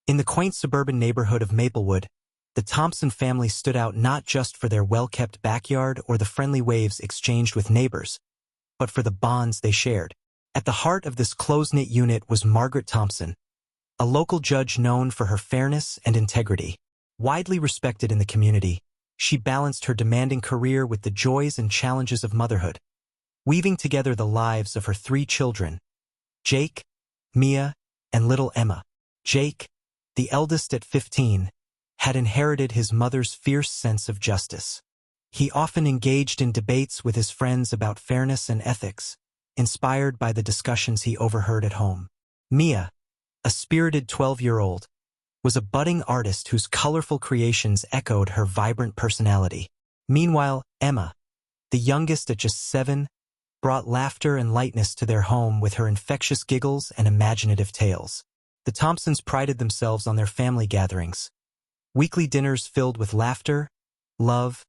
In the quaint suburban neighborhood of Maplewood, the Thompson family stood out not just for their well-kept backyard or the friendly waves exchanged with neighbors, but for the bonds they shared. At the heart of this close-knit unit was Margaret Thompson, a local judge known for her fairness and integrity. Widely respected in the community, she balanced her demanding career with the joys and challenges of motherhood, weaving together the lives of her 3 children, Jake, Mia, and little Emma. Jake, the eldest at 15, had inherited his mother's fierce sense of justice. He often engaged in debates with his friends about fairness and ethics, inspired by the discussions he overheard at home. Mia, a spirited 12-year-old, was a budding artist whose colorful creations echoed her vibrant personality. Meanwhile, Emma, the youngest at just 7, brought laughter and lightness to their home with her infectious giggles and imaginative tales. The Thompsons prided themselves on their family gatherings, weekly dinners filled with laughter, love,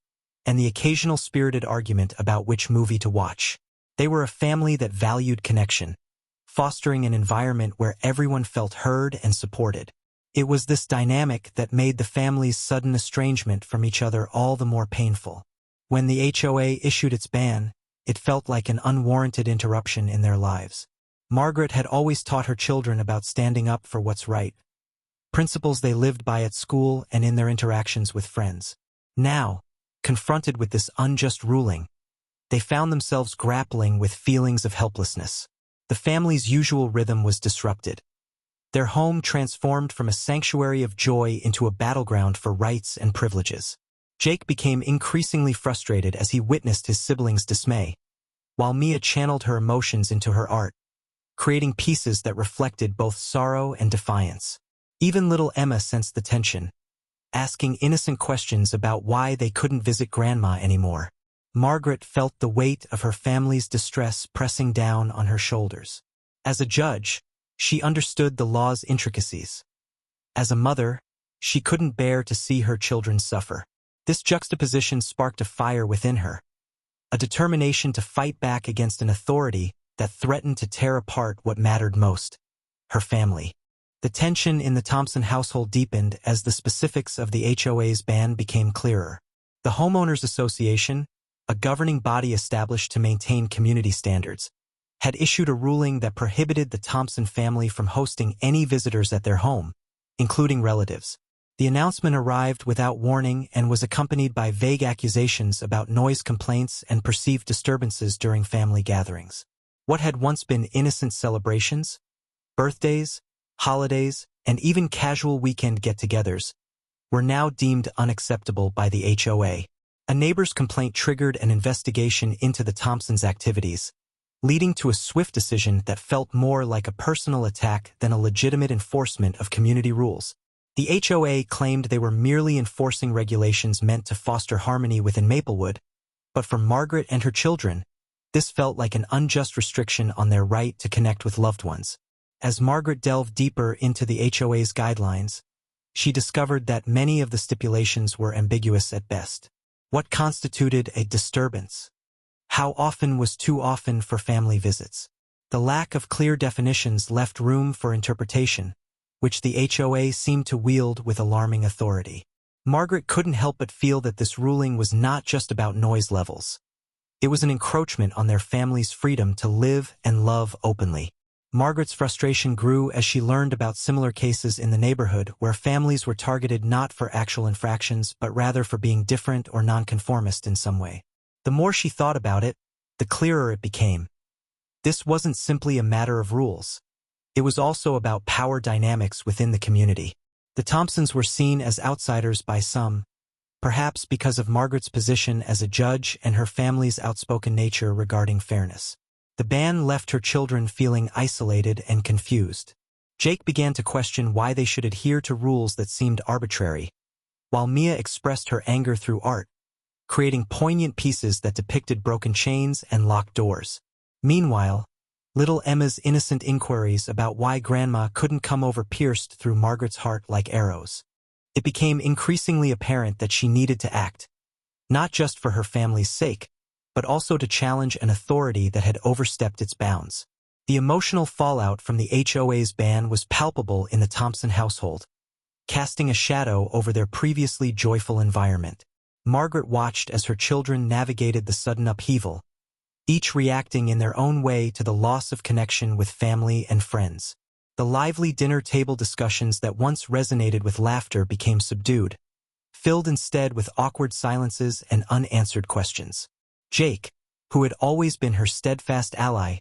and the occasional spirited argument about which movie to watch. They were a family that valued connection, fostering an environment where everyone felt heard and supported. It was this dynamic that made the family's sudden estrangement from each other all the more painful. When the HOA issued its ban, it felt like an unwarranted interruption in their lives. Margaret had always taught her children about standing up for what's right, principles they lived by at school and in their interactions with friends. Now, confronted with this unjust ruling, they found themselves grappling with feelings of helplessness. The family's usual rhythm was disrupted. Their home transformed from a sanctuary of joy into a battleground for rights and privileges. Jake became increasingly frustrated as he witnessed his siblings' dismay, while Mia channeled her emotions into her art, creating pieces that reflected both sorrow and defiance. Even little Emma sensed the tension, asking innocent questions about why they couldn't visit Grandma anymore. Margaret felt the weight of her family's distress pressing down on her shoulders. As a judge, she understood the law's intricacies. As a mother, she couldn't bear to see her children suffer. This juxtaposition sparked a fire within her, a determination to fight back against an authority that threatened to tear apart what mattered most: her family. The tension in the Thompson household deepened as the specifics of the HOA's ban became clearer. The Homeowners Association, a governing body established to maintain community standards, had issued a ruling that prohibited the Thompson family from hosting any visitors at their home, including relatives. The announcement arrived without warning and was accompanied by vague accusations about noise complaints and perceived disturbances during family gatherings. What had once been innocent celebrations, birthdays, holidays, and even casual weekend get-togethers, were now deemed unacceptable by the HOA. A neighbor's complaint triggered an investigation into the Thompsons' activities, leading to a swift decision that felt more like a personal attack than a legitimate enforcement of community rules. The HOA claimed they were merely enforcing regulations meant to foster harmony within Maplewood, but for Margaret and her children, this felt like an unjust restriction on their right to connect with loved ones. As Margaret delved deeper into the HOA's guidelines, she discovered that many of the stipulations were ambiguous at best. What constituted a disturbance? How often was too often for family visits? The lack of clear definitions left room for interpretation, which the HOA seemed to wield with alarming authority. Margaret couldn't help but feel that this ruling was not just about noise levels. It was an encroachment on their family's freedom to live and love openly. Margaret's frustration grew as she learned about similar cases in the neighborhood where families were targeted not for actual infractions but rather for being different or nonconformist in some way. The more she thought about it, the clearer it became. This wasn't simply a matter of rules. It was also about power dynamics within the community. The Thompsons were seen as outsiders by some, perhaps because of Margaret's position as a judge and her family's outspoken nature regarding fairness. The ban left her children feeling isolated and confused. Jake began to question why they should adhere to rules that seemed arbitrary, while Mia expressed her anger through art, creating poignant pieces that depicted broken chains and locked doors. Meanwhile, little Emma's innocent inquiries about why Grandma couldn't come over pierced through Margaret's heart like arrows. It became increasingly apparent that she needed to act, not just for her family's sake, but also to challenge an authority that had overstepped its bounds. The emotional fallout from the HOA's ban was palpable in the Thompson household. casting a shadow over their previously joyful environment. Margaret watched as her children navigated the sudden upheaval, each reacting in their own way to the loss of connection with family and friends. The lively dinner table discussions that once resonated with laughter became subdued, filled instead with awkward silences and unanswered questions. Jake, who had always been her steadfast ally,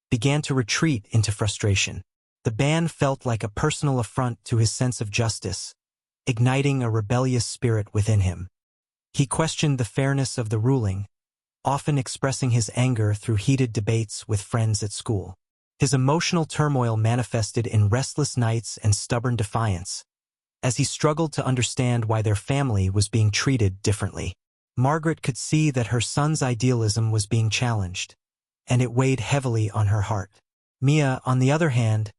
began to retreat into frustration. The ban felt like a personal affront to his sense of justice, igniting a rebellious spirit within him. He questioned the fairness of the ruling, often expressing his anger through heated debates with friends at school. His emotional turmoil manifested in restless nights and stubborn defiance, as he struggled to understand why their family was being treated differently. Margaret could see that her son's idealism was being challenged, and it weighed heavily on her heart. Mia, on the other hand,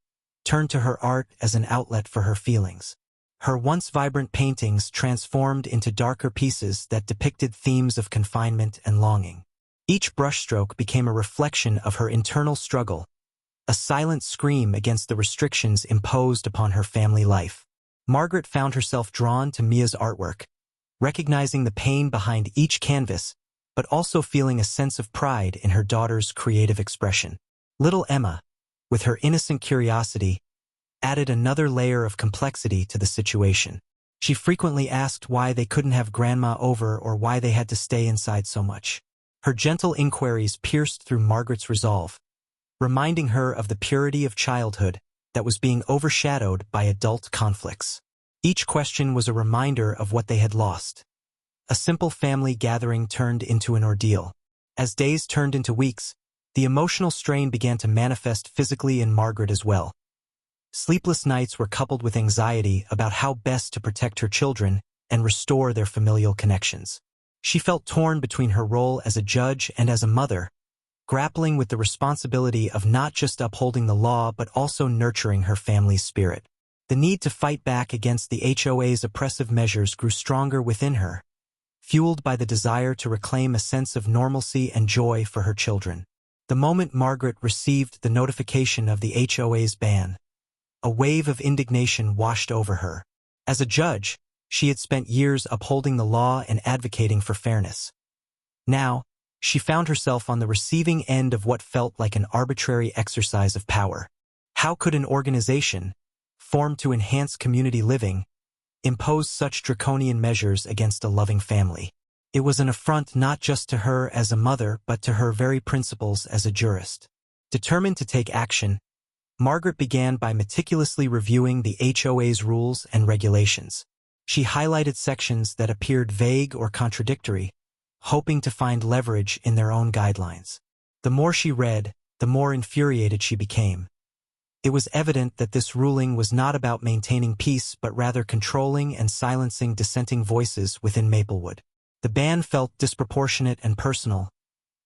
turned to her art as an outlet for her feelings. Her once vibrant paintings transformed into darker pieces that depicted themes of confinement and longing. Each brushstroke became a reflection of her internal struggle, a silent scream against the restrictions imposed upon her family life. Margaret found herself drawn to Mia's artwork, recognizing the pain behind each canvas, but also feeling a sense of pride in her daughter's creative expression. Little Emma, with her innocent curiosity, added another layer of complexity to the situation. She frequently asked why they couldn't have Grandma over or why they had to stay inside so much. Her gentle inquiries pierced through Margaret's resolve, reminding her of the purity of childhood that was being overshadowed by adult conflicts. Each question was a reminder of what they had lost. A simple family gathering turned into an ordeal. As days turned into weeks, the emotional strain began to manifest physically in Margaret as well. Sleepless nights were coupled with anxiety about how best to protect her children and restore their familial connections. She felt torn between her role as a judge and as a mother, grappling with the responsibility of not just upholding the law but also nurturing her family's spirit. The need to fight back against the HOA's oppressive measures grew stronger within her, fueled by the desire to reclaim a sense of normalcy and joy for her children. The moment Margaret received the notification of the HOA's ban, a wave of indignation washed over her. As a judge, she had spent years upholding the law and advocating for fairness. Now, she found herself on the receiving end of what felt like an arbitrary exercise of power. How could an organization, formed to enhance community living, impose such draconian measures against a loving family? It was an affront not just to her as a mother but to her very principles as a jurist. Determined to take action, Margaret began by meticulously reviewing the HOA's rules and regulations. She highlighted sections that appeared vague or contradictory, hoping to find leverage in their own guidelines. The more she read, the more infuriated she became. It was evident that this ruling was not about maintaining peace but rather controlling and silencing dissenting voices within Maplewood. The ban felt disproportionate and personal,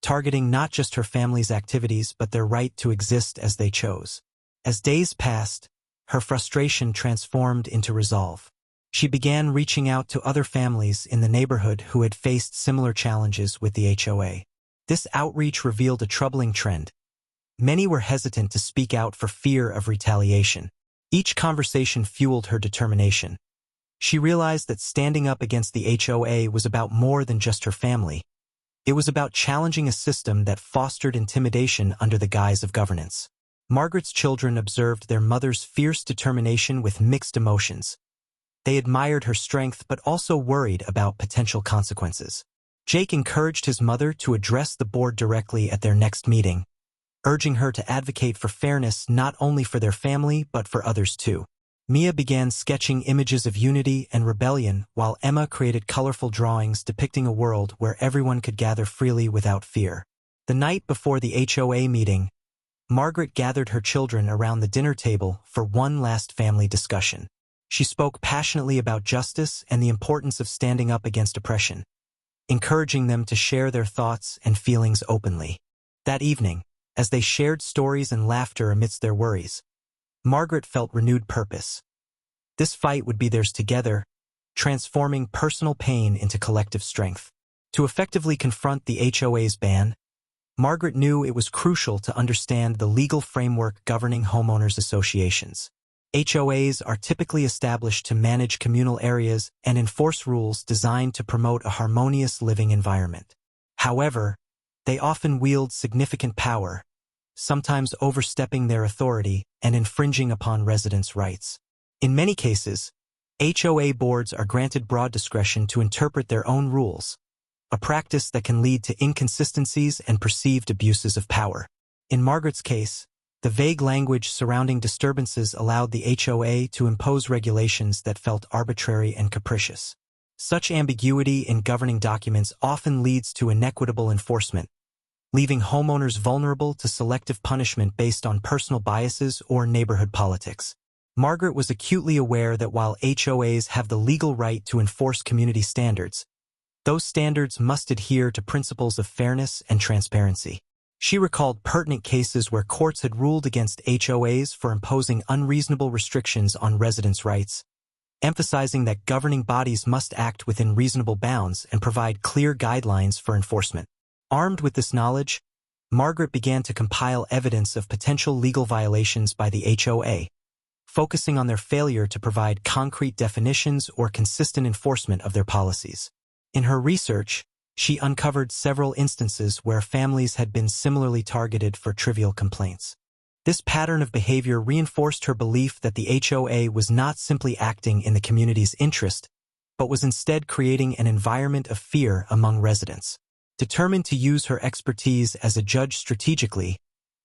targeting not just her family's activities but their right to exist as they chose. As days passed, her frustration transformed into resolve. She began reaching out to other families in the neighborhood who had faced similar challenges with the HOA. This outreach revealed a troubling trend. Many were hesitant to speak out for fear of retaliation. Each conversation fueled her determination. She realized that standing up against the HOA was about more than just her family. It was about challenging a system that fostered intimidation under the guise of governance. Margaret's children observed their mother's fierce determination with mixed emotions. They admired her strength but also worried about potential consequences. Jake encouraged his mother to address the board directly at their next meeting, urging her to advocate for fairness not only for their family but for others too. Mia began sketching images of unity and rebellion while Emma created colorful drawings depicting a world where everyone could gather freely without fear. The night before the HOA meeting, Margaret gathered her children around the dinner table for one last family discussion. She spoke passionately about justice and the importance of standing up against oppression, encouraging them to share their thoughts and feelings openly. That evening, as they shared stories and laughter amidst their worries, Margaret felt renewed purpose. This fight would be theirs together, transforming personal pain into collective strength. To effectively confront the HOA's ban, Margaret knew it was crucial to understand the legal framework governing homeowners associations. HOAs are typically established to manage communal areas and enforce rules designed to promote a harmonious living environment. However, they often wield significant power, sometimes overstepping their authority and infringing upon residents' rights. In many cases, HOA boards are granted broad discretion to interpret their own rules, a practice that can lead to inconsistencies and perceived abuses of power. In Margaret's case, the vague language surrounding disturbances allowed the HOA to impose regulations that felt arbitrary and capricious. Such ambiguity in governing documents often leads to inequitable enforcement, leaving homeowners vulnerable to selective punishment based on personal biases or neighborhood politics. Margaret was acutely aware that while HOAs have the legal right to enforce community standards, those standards must adhere to principles of fairness and transparency. She recalled pertinent cases where courts had ruled against HOAs for imposing unreasonable restrictions on residents' rights, emphasizing that governing bodies must act within reasonable bounds and provide clear guidelines for enforcement. Armed with this knowledge, Margaret began to compile evidence of potential legal violations by the HOA, focusing on their failure to provide concrete definitions or consistent enforcement of their policies. In her research, she uncovered several instances where families had been similarly targeted for trivial complaints. This pattern of behavior reinforced her belief that the HOA was not simply acting in the community's interest, but was instead creating an environment of fear among residents. Determined to use her expertise as a judge strategically,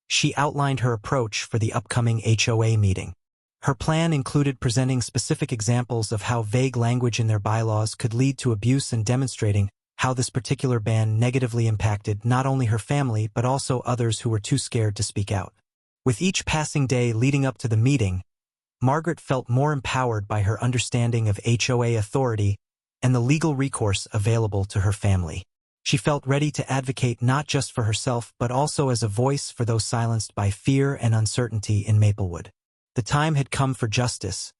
she outlined her approach for the upcoming HOA meeting. Her plan included presenting specific examples of how vague language in their bylaws could lead to abuse and demonstrating how this particular ban negatively impacted not only her family but also others who were too scared to speak out. With each passing day leading up to the meeting, Margaret felt more empowered by her understanding of HOA authority and the legal recourse available to her family. She felt ready to advocate not just for herself but also as a voice for those silenced by fear and uncertainty in Maplewood. The time had come for justice,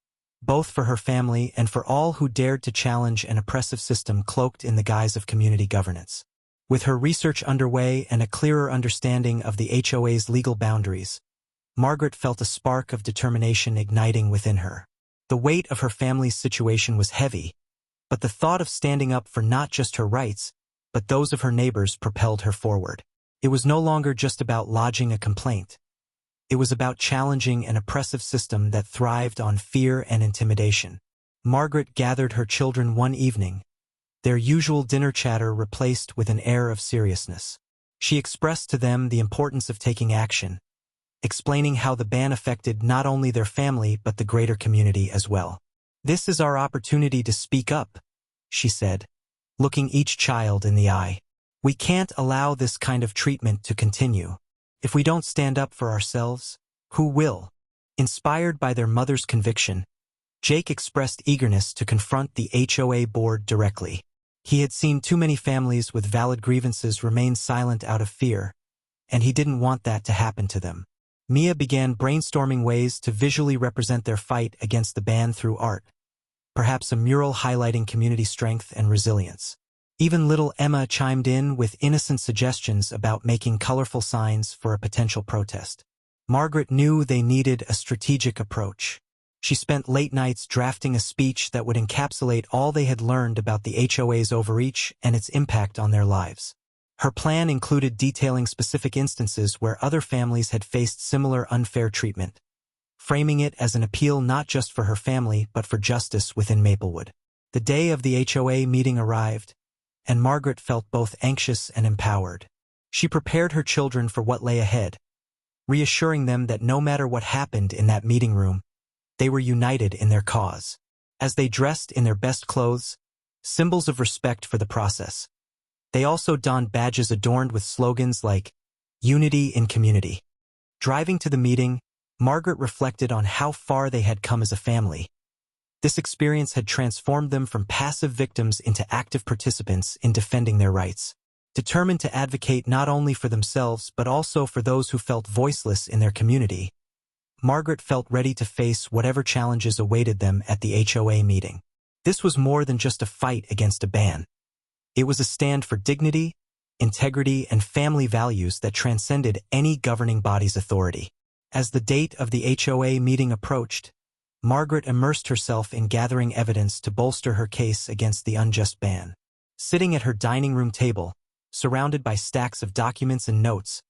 both for her family and for all who dared to challenge an oppressive system cloaked in the guise of community governance. With her research underway and a clearer understanding of the HOA's legal boundaries, Margaret felt a spark of determination igniting within her. The weight of her family's situation was heavy, but the thought of standing up for not just her rights, but those of her neighbors propelled her forward. It was no longer just about lodging a complaint. It was about challenging an oppressive system that thrived on fear and intimidation. Margaret gathered her children one evening, their usual dinner chatter replaced with an air of seriousness. She expressed to them the importance of taking action, explaining how the ban affected not only their family but the greater community as well. "This is our opportunity to speak up," she said, looking each child in the eye. "We can't allow this kind of treatment to continue. If we don't stand up for ourselves, who will?" Inspired by their mother's conviction, Jake expressed eagerness to confront the HOA board directly. He had seen too many families with valid grievances remain silent out of fear, and he didn't want that to happen to them. Mia began brainstorming ways to visually represent their fight against the ban through art, perhaps a mural highlighting community strength and resilience. Even little Emma chimed in with innocent suggestions about making colorful signs for a potential protest. Margaret knew they needed a strategic approach. She spent late nights drafting a speech that would encapsulate all they had learned about the HOA's overreach and its impact on their lives. Her plan included detailing specific instances where other families had faced similar unfair treatment, framing it as an appeal not just for her family but for justice within Maplewood. The day of the HOA meeting arrived, and Margaret felt both anxious and empowered. She prepared her children for what lay ahead, reassuring them that no matter what happened in that meeting room, they were united in their cause. As they dressed in their best clothes, symbols of respect for the process, they also donned badges adorned with slogans like, "Unity in Community." Driving to the meeting, Margaret reflected on how far they had come as a family. This experience had transformed them from passive victims into active participants in defending their rights. Determined to advocate not only for themselves but also for those who felt voiceless in their community, Margaret felt ready to face whatever challenges awaited them at the HOA meeting. This was more than just a fight against a ban. It was a stand for dignity, integrity, and family values that transcended any governing body's authority. As the date of the HOA meeting approached, Margaret immersed herself in gathering evidence to bolster her case against the unjust ban. Sitting at her dining room table, surrounded by stacks of documents and notes,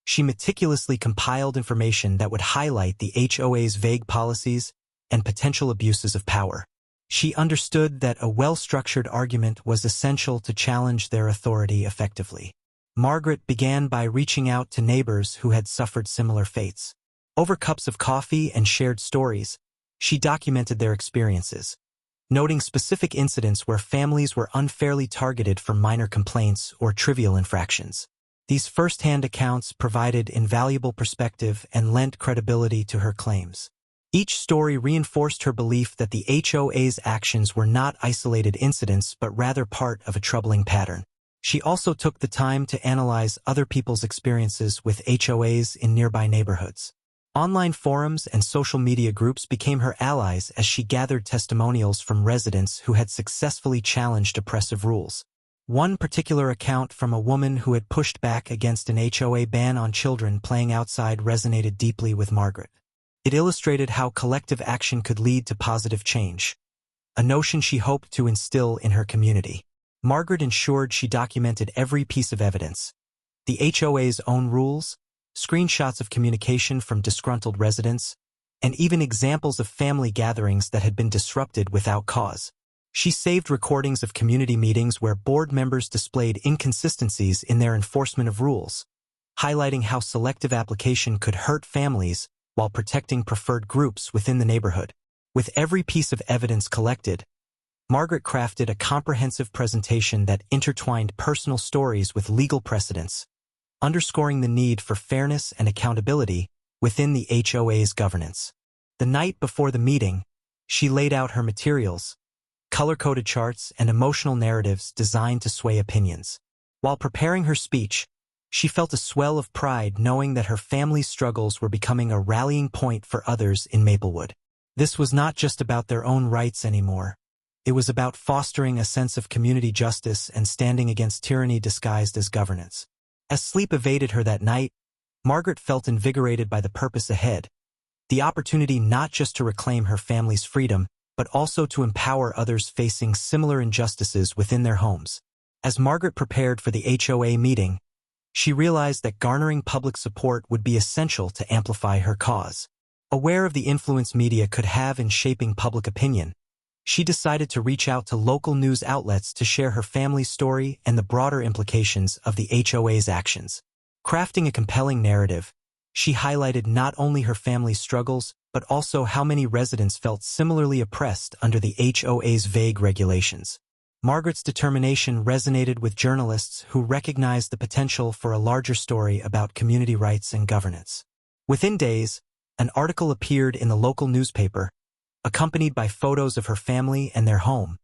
she meticulously compiled information that would highlight the HOA's vague policies and potential abuses of power. She understood that a well-structured argument was essential to challenge their authority effectively. Margaret began by reaching out to neighbors who had suffered similar fates. Over cups of coffee and shared stories, she documented their experiences, noting specific incidents where families were unfairly targeted for minor complaints or trivial infractions. These first-hand accounts provided invaluable perspective and lent credibility to her claims. Each story reinforced her belief that the HOA's actions were not isolated incidents but rather part of a troubling pattern. She also took the time to analyze other people's experiences with HOAs in nearby neighborhoods. Online forums and social media groups became her allies as she gathered testimonials from residents who had successfully challenged oppressive rules. One particular account from a woman who had pushed back against an HOA ban on children playing outside resonated deeply with Margaret. It illustrated how collective action could lead to positive change, a notion she hoped to instill in her community. Margaret ensured she documented every piece of evidence: the HOA's own rules, screenshots of communication from disgruntled residents, and even examples of family gatherings that had been disrupted without cause. She saved recordings of community meetings where board members displayed inconsistencies in their enforcement of rules, highlighting how selective application could hurt families while protecting preferred groups within the neighborhood. With every piece of evidence collected, Margaret crafted a comprehensive presentation that intertwined personal stories with legal precedents, underscoring the need for fairness and accountability within the HOA's governance. The night before the meeting, she laid out her materials, color-coded charts, and emotional narratives designed to sway opinions. While preparing her speech, she felt a swell of pride knowing that her family's struggles were becoming a rallying point for others in Maplewood. This was not just about their own rights anymore. It was about fostering a sense of community justice and standing against tyranny disguised as governance. As sleep evaded her that night, Margaret felt invigorated by the purpose ahead, the opportunity not just to reclaim her family's freedom, but also to empower others facing similar injustices within their homes. As Margaret prepared for the HOA meeting, she realized that garnering public support would be essential to amplify her cause. Aware of the influence media could have in shaping public opinion, she decided to reach out to local news outlets to share her family's story and the broader implications of the HOA's actions. Crafting a compelling narrative, she highlighted not only her family's struggles, but also how many residents felt similarly oppressed under the HOA's vague regulations. Margaret's determination resonated with journalists who recognized the potential for a larger story about community rights and governance. Within days, an article appeared in the local newspaper, accompanied by photos of her family and their home,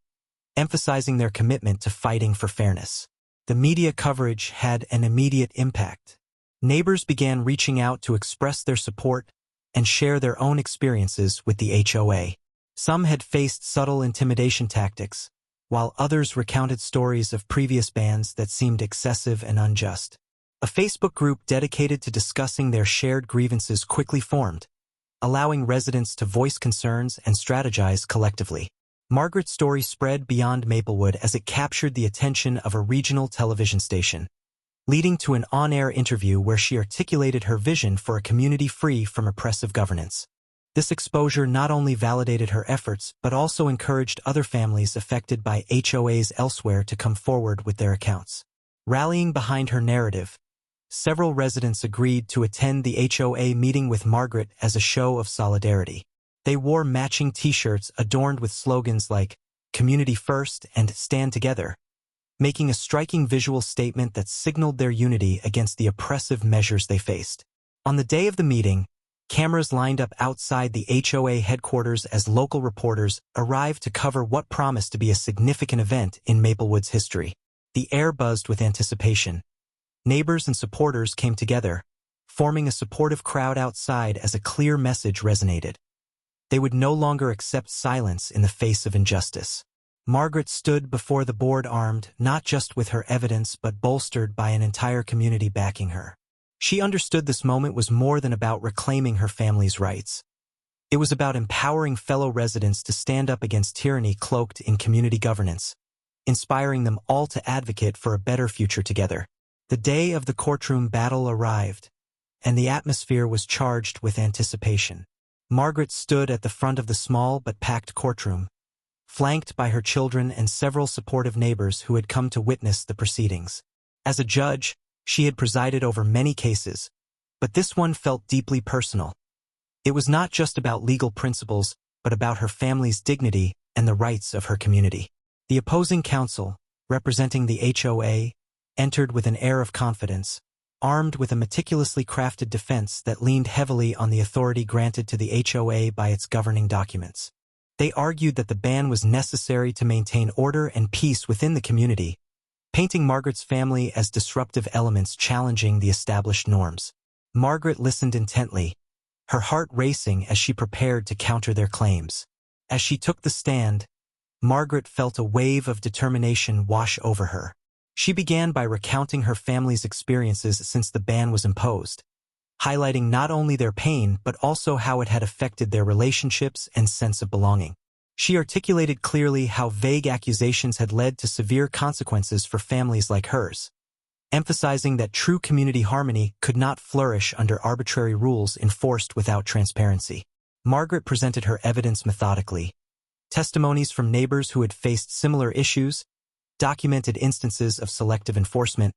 emphasizing their commitment to fighting for fairness. The media coverage had an immediate impact. Neighbors began reaching out to express their support and share their own experiences with the HOA. Some had faced subtle intimidation tactics, while others recounted stories of previous bans that seemed excessive and unjust. A Facebook group dedicated to discussing their shared grievances quickly formed, allowing residents to voice concerns and strategize collectively. Margaret's story spread beyond Maplewood as it captured the attention of a regional television station, leading to an on-air interview where she articulated her vision for a community free from oppressive governance. This exposure not only validated her efforts but also encouraged other families affected by HOAs elsewhere to come forward with their accounts. Rallying behind her narrative, several residents agreed to attend the HOA meeting with Margaret as a show of solidarity. They wore matching t-shirts adorned with slogans like "Community First" and "Stand Together," making a striking visual statement that signaled their unity against the oppressive measures they faced. On the day of the meeting, cameras lined up outside the HOA headquarters as local reporters arrived to cover what promised to be a significant event in Maplewood's history. The air buzzed with anticipation. Neighbors and supporters came together, forming a supportive crowd outside as a clear message resonated. They would no longer accept silence in the face of injustice. Margaret stood before the board armed not just with her evidence but bolstered by an entire community backing her. She understood this moment was more than about reclaiming her family's rights. It was about empowering fellow residents to stand up against tyranny cloaked in community governance, inspiring them all to advocate for a better future together. The day of the courtroom battle arrived, and the atmosphere was charged with anticipation. Margaret stood at the front of the small but packed courtroom, flanked by her children and several supportive neighbors who had come to witness the proceedings. As a judge, she had presided over many cases, but this one felt deeply personal. It was not just about legal principles, but about her family's dignity and the rights of her community. The opposing counsel, representing the HOA, entered with an air of confidence, armed with a meticulously crafted defense that leaned heavily on the authority granted to the HOA by its governing documents. They argued that the ban was necessary to maintain order and peace within the community, painting Margaret's family as disruptive elements challenging the established norms. Margaret listened intently, her heart racing as she prepared to counter their claims. As she took the stand, Margaret felt a wave of determination wash over her. She began by recounting her family's experiences since the ban was imposed, highlighting not only their pain but also how it had affected their relationships and sense of belonging. She articulated clearly how vague accusations had led to severe consequences for families like hers, emphasizing that true community harmony could not flourish under arbitrary rules enforced without transparency. Margaret presented her evidence methodically. Testimonies from neighbors who had faced similar issues, documented instances of selective enforcement,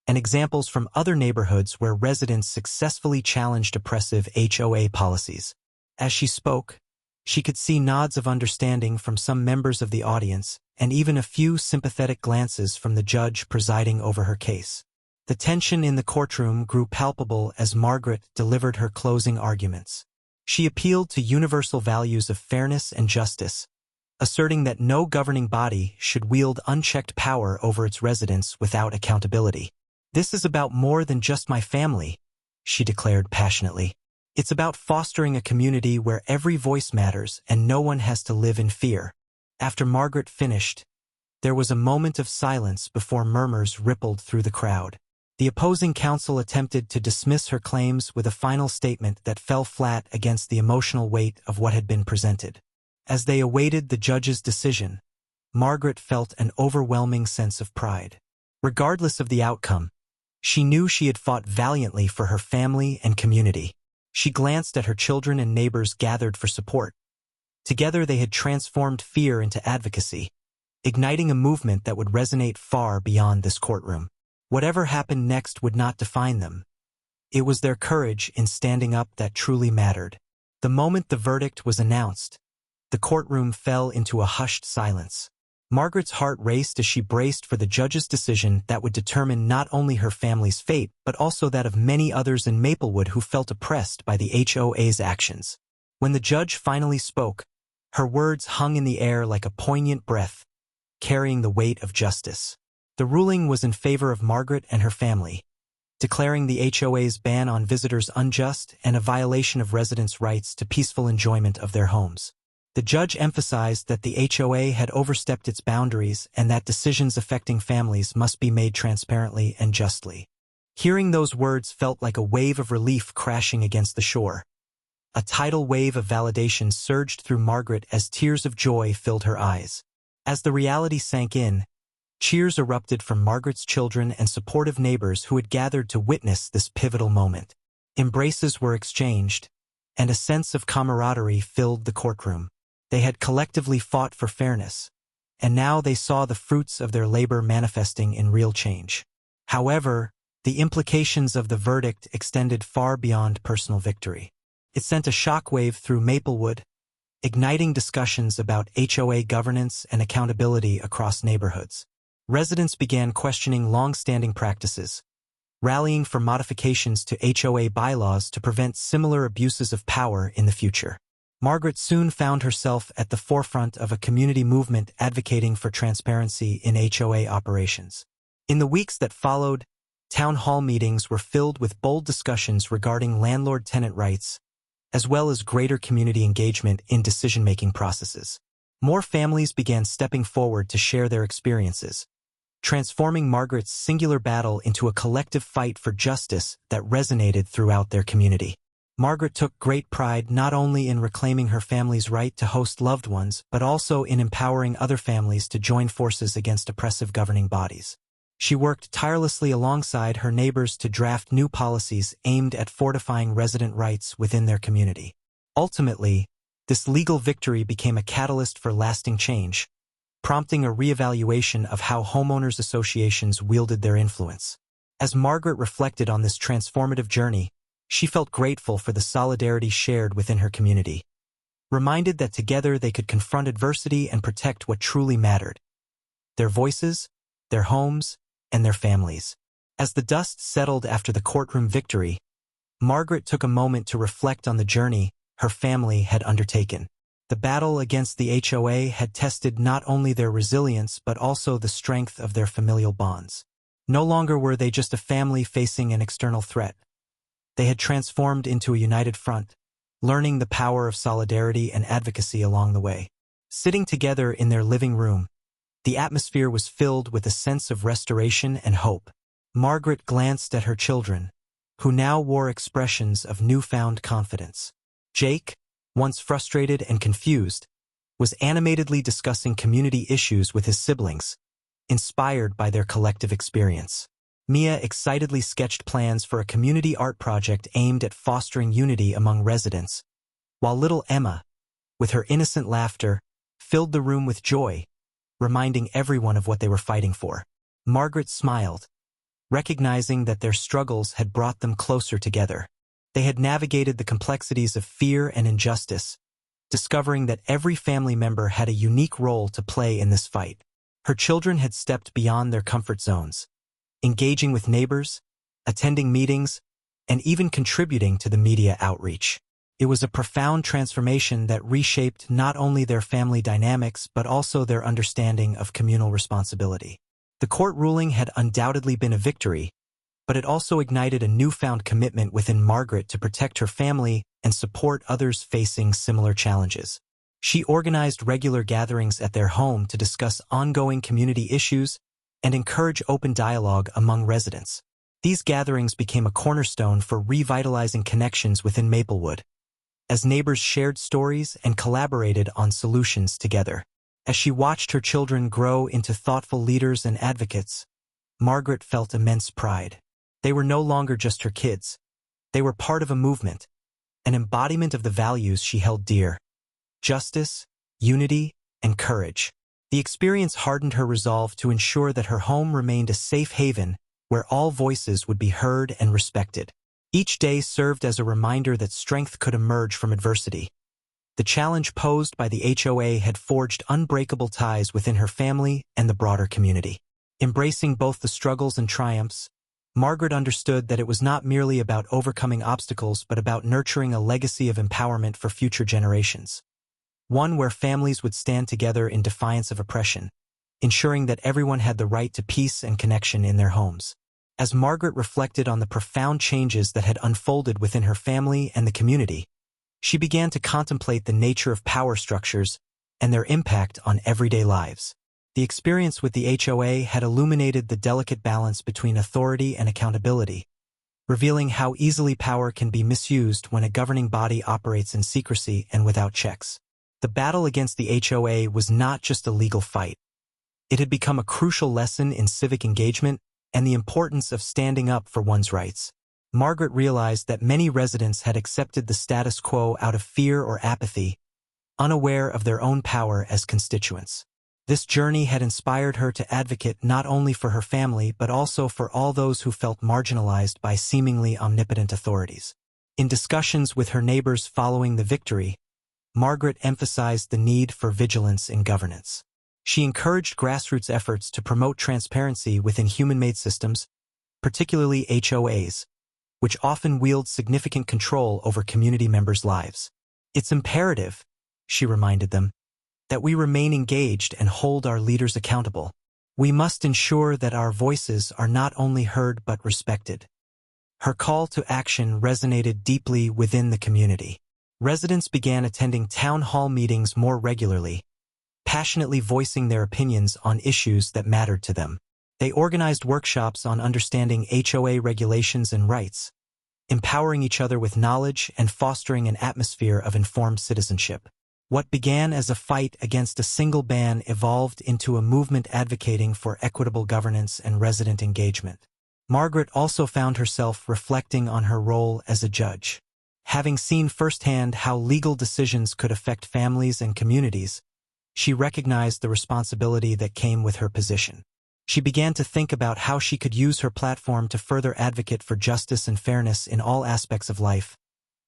and examples from other neighborhoods where residents successfully challenged oppressive HOA policies. As she spoke, she could see nods of understanding from some members of the audience and even a few sympathetic glances from the judge presiding over her case. The tension in the courtroom grew palpable as Margaret delivered her closing arguments. She appealed to universal values of fairness and justice, asserting that no governing body should wield unchecked power over its residents without accountability. "This is about more than just my family," she declared passionately. "It's about fostering a community where every voice matters and no one has to live in fear." After Margaret finished, there was a moment of silence before murmurs rippled through the crowd. The opposing counsel attempted to dismiss her claims with a final statement that fell flat against the emotional weight of what had been presented. As they awaited the judge's decision, Margaret felt an overwhelming sense of pride. Regardless of the outcome, she knew she had fought valiantly for her family and community. She glanced at her children and neighbors gathered for support. Together they had transformed fear into advocacy, igniting a movement that would resonate far beyond this courtroom. Whatever happened next would not define them. It was their courage in standing up that truly mattered. The moment the verdict was announced, the courtroom fell into a hushed silence. Margaret's heart raced as she braced for the judge's decision that would determine not only her family's fate but also that of many others in Maplewood who felt oppressed by the HOA's actions. When the judge finally spoke, her words hung in the air like a poignant breath, carrying the weight of justice. The ruling was in favor of Margaret and her family, declaring the HOA's ban on visitors unjust and a violation of residents' rights to peaceful enjoyment of their homes. The judge emphasized that the HOA had overstepped its boundaries and that decisions affecting families must be made transparently and justly. Hearing those words felt like a wave of relief crashing against the shore. A tidal wave of validation surged through Margaret as tears of joy filled her eyes. As the reality sank in, cheers erupted from Margaret's children and supportive neighbors who had gathered to witness this pivotal moment. Embraces were exchanged, and a sense of camaraderie filled the courtroom. They had collectively fought for fairness, and now they saw the fruits of their labor manifesting in real change. However, the implications of the verdict extended far beyond personal victory. It sent a shockwave through Maplewood, igniting discussions about HOA governance and accountability across neighborhoods. Residents began questioning long-standing practices, rallying for modifications to HOA bylaws to prevent similar abuses of power in the future. Margaret soon found herself at the forefront of a community movement advocating for transparency in HOA operations. In the weeks that followed, town hall meetings were filled with bold discussions regarding landlord-tenant rights, as well as greater community engagement in decision-making processes. More families began stepping forward to share their experiences, transforming Margaret's singular battle into a collective fight for justice that resonated throughout their community. Margaret took great pride not only in reclaiming her family's right to host loved ones, but also in empowering other families to join forces against oppressive governing bodies. She worked tirelessly alongside her neighbors to draft new policies aimed at fortifying resident rights within their community. Ultimately, this legal victory became a catalyst for lasting change, prompting a reevaluation of how homeowners associations wielded their influence. As Margaret reflected on this transformative journey, she felt grateful for the solidarity shared within her community, reminded that together they could confront adversity and protect what truly mattered: their voices, their homes, and their families. As the dust settled after the courtroom victory, Margaret took a moment to reflect on the journey her family had undertaken. The battle against the HOA had tested not only their resilience but also the strength of their familial bonds. No longer were they just a family facing an external threat. They had transformed into a united front, learning the power of solidarity and advocacy along the way. Sitting together in their living room, the atmosphere was filled with a sense of restoration and hope. Margaret glanced at her children, who now wore expressions of newfound confidence. Jake, once frustrated and confused, was animatedly discussing community issues with his siblings, inspired by their collective experience. Mia excitedly sketched plans for a community art project aimed at fostering unity among residents, while little Emma, with her innocent laughter, filled the room with joy, reminding everyone of what they were fighting for. Margaret smiled, recognizing that their struggles had brought them closer together. They had navigated the complexities of fear and injustice, discovering that every family member had a unique role to play in this fight. Her children had stepped beyond their comfort zones, engaging with neighbors, attending meetings, and even contributing to the media outreach. It was a profound transformation that reshaped not only their family dynamics but also their understanding of communal responsibility. The court ruling had undoubtedly been a victory, but it also ignited a newfound commitment within Margaret to protect her family and support others facing similar challenges. She organized regular gatherings at their home to discuss ongoing community issues and encourage open dialogue among residents. These gatherings became a cornerstone for revitalizing connections within Maplewood, as neighbors shared stories and collaborated on solutions together. As she watched her children grow into thoughtful leaders and advocates, Margaret felt immense pride. They were no longer just her kids. They were part of a movement, an embodiment of the values she held dear: justice, unity, and courage. The experience hardened her resolve to ensure that her home remained a safe haven where all voices would be heard and respected. Each day served as a reminder that strength could emerge from adversity. The challenge posed by the HOA had forged unbreakable ties within her family and the broader community. Embracing both the struggles and triumphs, Margaret understood that it was not merely about overcoming obstacles but about nurturing a legacy of empowerment for future generations. One where families would stand together in defiance of oppression, ensuring that everyone had the right to peace and connection in their homes. As Margaret reflected on the profound changes that had unfolded within her family and the community, she began to contemplate the nature of power structures and their impact on everyday lives. The experience with the HOA had illuminated the delicate balance between authority and accountability, revealing how easily power can be misused when a governing body operates in secrecy and without checks. The battle against the HOA was not just a legal fight. It had become a crucial lesson in civic engagement and the importance of standing up for one's rights. Margaret realized that many residents had accepted the status quo out of fear or apathy, unaware of their own power as constituents. This journey had inspired her to advocate not only for her family but also for all those who felt marginalized by seemingly omnipotent authorities. In discussions with her neighbors following the victory, Margaret emphasized the need for vigilance in governance. She encouraged grassroots efforts to promote transparency within human-made systems, particularly HOAs, which often wield significant control over community members' lives. It's imperative, she reminded them, that we remain engaged and hold our leaders accountable. We must ensure that our voices are not only heard but respected. Her call to action resonated deeply within the community. Residents began attending town hall meetings more regularly, passionately voicing their opinions on issues that mattered to them. They organized workshops on understanding HOA regulations and rights, empowering each other with knowledge and fostering an atmosphere of informed citizenship. What began as a fight against a single ban evolved into a movement advocating for equitable governance and resident engagement. Margaret also found herself reflecting on her role as a judge. Having seen firsthand how legal decisions could affect families and communities, she recognized the responsibility that came with her position. She began to think about how she could use her platform to further advocate for justice and fairness in all aspects of life,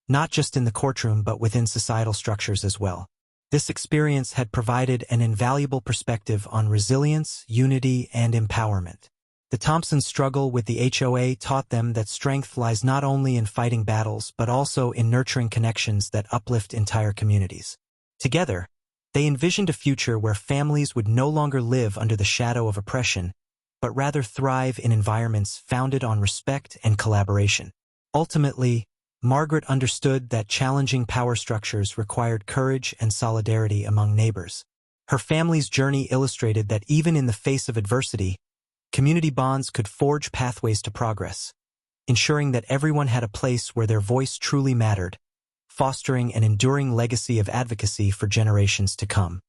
not just in the courtroom but within societal structures as well. This experience had provided an invaluable perspective on resilience, unity, and empowerment. The Thompsons' struggle with the HOA taught them that strength lies not only in fighting battles but also in nurturing connections that uplift entire communities. Together, they envisioned a future where families would no longer live under the shadow of oppression, but rather thrive in environments founded on respect and collaboration. Ultimately, Margaret understood that challenging power structures required courage and solidarity among neighbors. Her family's journey illustrated that even in the face of adversity, community bonds could forge pathways to progress, ensuring that everyone had a place where their voice truly mattered, fostering an enduring legacy of advocacy for generations to come.